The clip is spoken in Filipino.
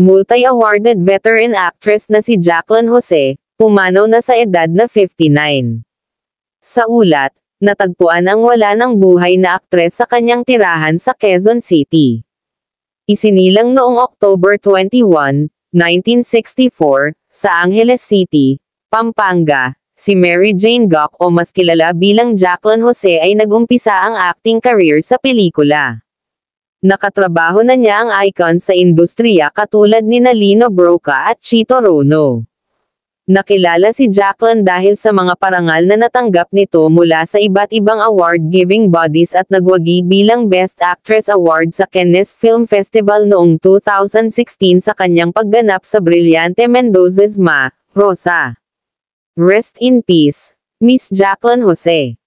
Multi-awarded veteran actress na si Jacqueline Jose, pumanaw na sa edad na 59. Sa ulat, natagpuan ang wala ng buhay na aktres sa kanyang tirahan sa Quezon City. Isinilang noong October 21, 1964, sa Angeles City, Pampanga, si Mary Jane Gok o mas kilala bilang Jacqueline Jose ay nagumpisa ang acting career sa pelikula. Nakatrabaho na niya ang icon sa industriya katulad ni Lino Brocka at Chito Rono. Nakilala si Jacqueline dahil sa mga parangal na natanggap nito mula sa iba't ibang award-giving bodies at nagwagi bilang Best Actress Award sa Cannes Film Festival noong 2016 sa kanyang pagganap sa Brillante Mendoza's Ma, Rosa. Rest in peace, Miss Jacqueline Jose.